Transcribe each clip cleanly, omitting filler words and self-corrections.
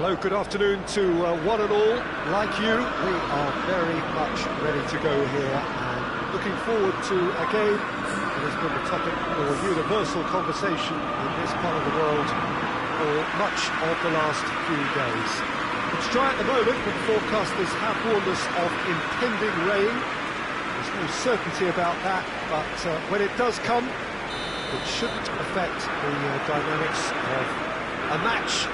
Hello, good afternoon to one and all. Like you, we are very much ready to go here and looking forward to a game that has been the topic for universal conversation in this part of the world for much of the last few days. It's dry at the moment, but forecasters have warned us of impending rain. There's no certainty about that, but when it does come, it shouldn't affect the dynamics of a match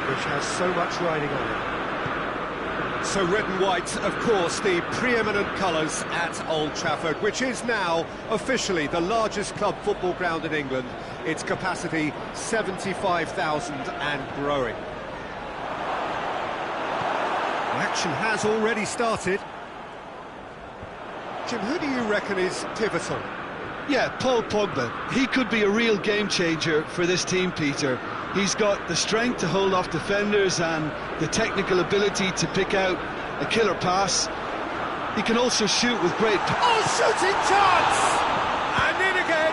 which has so much riding on it. So red and white, of course, the preeminent colours at Old Trafford, which is now officially the largest club football ground in England. Its capacity 75,000 and growing. The action has already started. Jim, who do you reckon is pivotal? Yeah, Paul Pogba. He could be a real game changer for this team, Peter. He's got the strength to hold off defenders and the technical ability to pick out a killer pass. He can also shoot with great... Oh, shooting chance! And in again!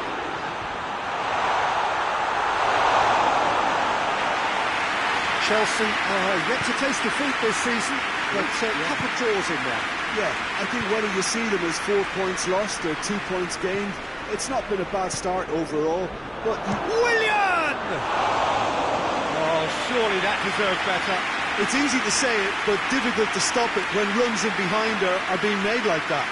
Chelsea are yet to taste defeat this season, but a couple of draws in there. Yeah, I think whether you see them as 4 points lost or 2 points gained, it's not been a bad start overall, but... Willian! Oh, surely that deserved better. It's easy to say it, but difficult to stop it when runs in behind are being made like that.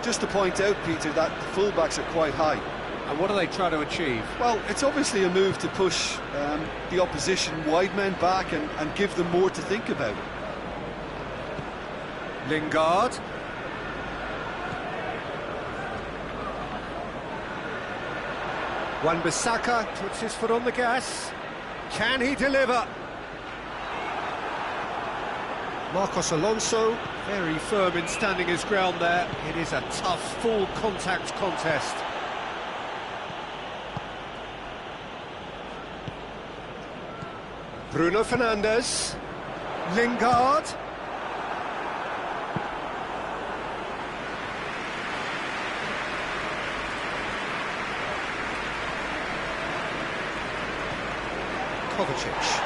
Just to point out, Peter, that the fullbacks are quite high. And what are they trying to achieve? Well, it's obviously a move to push the opposition wide men back and give them more to think about. Lingard. Wan-Bissaka puts his foot on the gas. Can he deliver? Marcos Alonso, very firm in standing his ground there. It is a tough, full contact contest. Bruno Fernandes. Lingard. Kovacic.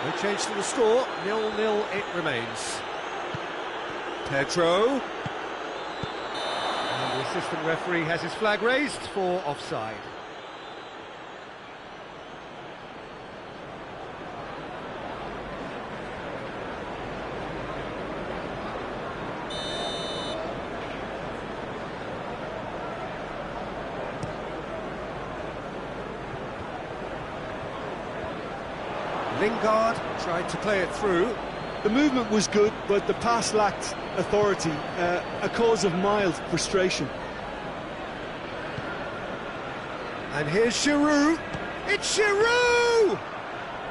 No change to the score, 0-0 it remains. Pedro. And the assistant referee has his flag raised for offside. Lingard tried to play it through. The movement was good, but the pass lacked authority, a cause of mild frustration. And here's Giroud. It's Giroud!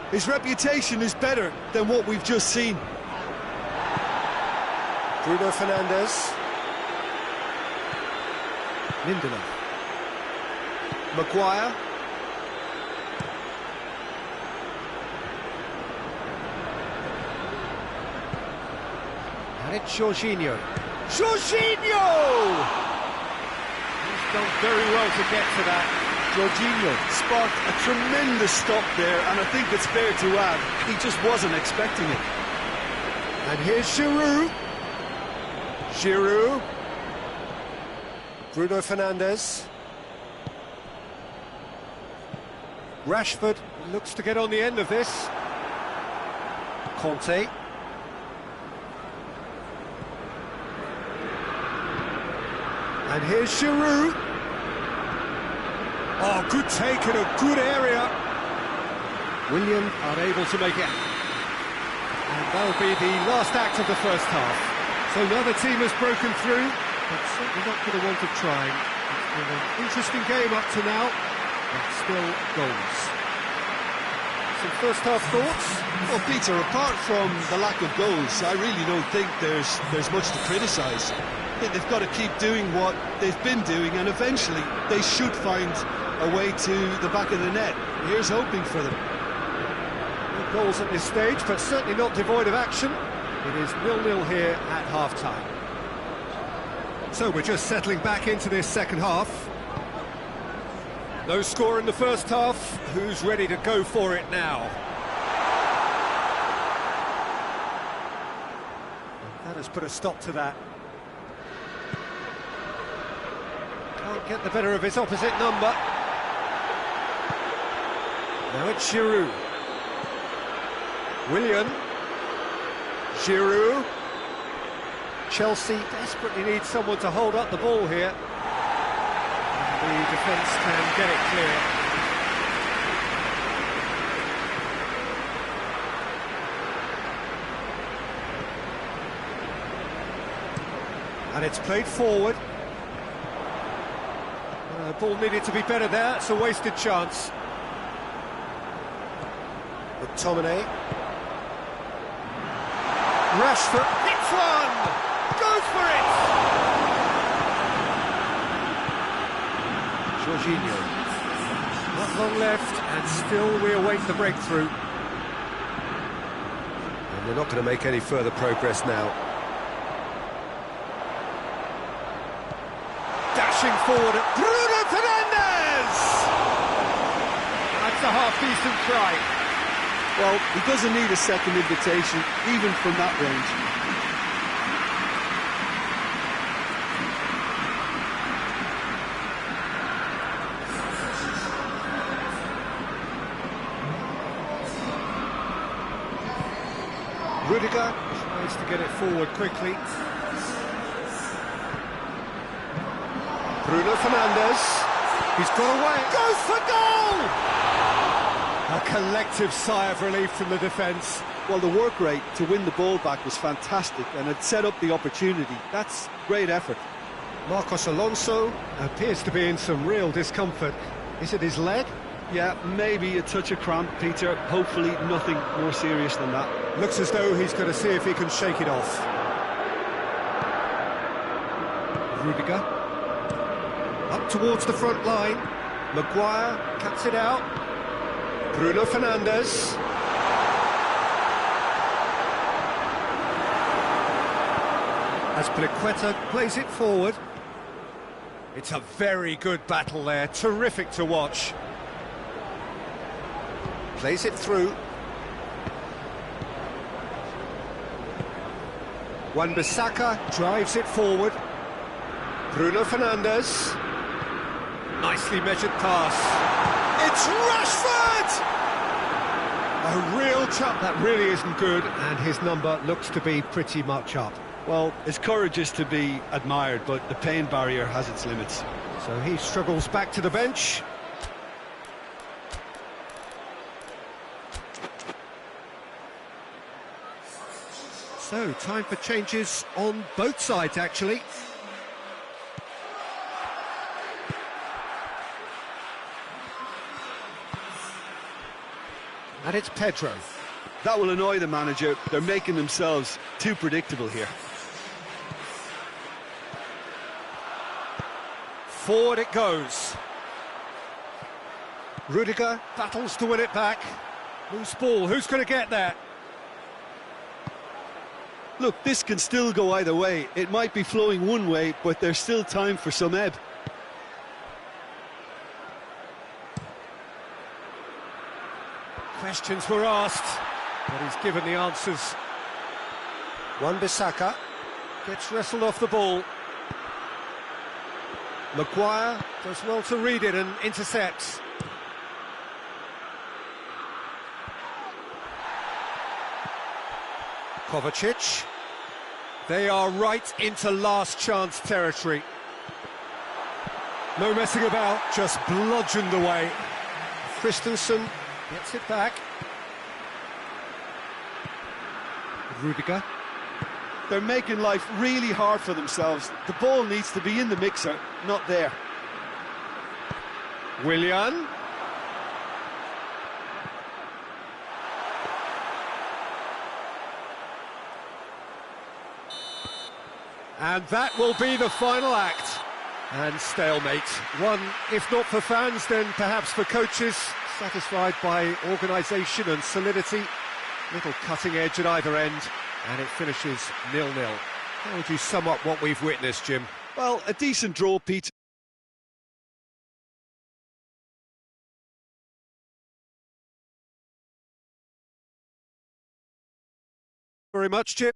His reputation is better than what we've just seen. Bruno Fernandes. Lindelof. Maguire. And it's Jorginho. Jorginho! He's done very well to get to that. Jorginho sparked a tremendous stop there, and I think it's fair to add, he just wasn't expecting it. And here's Giroud. Giroud. Bruno Fernandes. Rashford looks to get on the end of this. Conte. And here's Giroud. Oh, good take in a good area. Willian are able to make it. And that'll be the last act of the first half. So neither team has broken through, but certainly not for the want of trying. It's been an interesting game up to now, but still goals. Some first half thoughts? Well, Peter, apart from the lack of goals, I really don't think there's much to criticise. I think they've got to keep doing what they've been doing, and eventually they should find a way to the back of the net. Here's hoping for them. goals at this stage, but certainly not devoid of action. It is 0-0 here at half-time. So we're just settling back into this second half. No score in the first half. Who's ready to go for it now? That has put a stop to that. Can't get the better of his opposite number. Now it's Giroud. Willian. Giroud. Chelsea desperately need someone to hold up the ball here. The defence can get it clear. And it's played forward. Ball needed to be better there, it's a wasted chance. McTominay. Rashford hits one! Goes for it! Jorginho. Not long left, and still we await the breakthrough. And they're not going to make any further progress now. Dashing forward at Bruno Fernandes! That's a half-decent try. Well, he doesn't need a second invitation, even from that range. Rudiger tries to get it forward quickly. Bruno Fernandes. He's got away. Goes for goal! A collective sigh of relief from the defence. Well, the work rate to win the ball back was fantastic, and it set up the opportunity. That's great effort. Marcos Alonso appears to be in some real discomfort. Is it his leg? Yeah, maybe a touch of cramp, Peter. Hopefully nothing more serious than that. Looks as though he's going to see if he can shake it off. Rudiger. Up towards the front line. Maguire cuts it out. Bruno Fernandes. Azpilicueta plays it forward. It's a very good battle there, terrific to watch. Plays it through. Wan-Bissaka drives it forward. Bruno Fernandes. Nicely measured pass. It's Rashford! A real chop. That really isn't good, and his number looks to be pretty much up. Well, his courage is to be admired, but the pain barrier has its limits. So he struggles back to the bench. So, time for changes on both sides, actually. And it's Pedro. That will annoy the manager. They're making themselves too predictable here. Forward it goes. Rudiger battles to win it back. Loose ball, who's going to get that? Look, this can still go either way. It might be flowing one way, but there's still time for some ebb. Questions were asked, but he's given the answers. Wan-Bissaka gets wrestled off the ball. Maguire does well to read it and intercepts. Kovacic. They are right into last chance territory. No messing about, just bludgeoned away. Christensen gets it back. Rudiger. They're making life really hard for themselves. The ball needs to be in the mixer, not there. Willian. And that will be the final act. And stalemate. One, if not for fans, then perhaps for coaches, satisfied by organisation and solidity. Little cutting edge at either end, and it finishes 0-0. How would you sum up what we've witnessed, Jim? Well, a decent draw, Peter. Very much, Jim.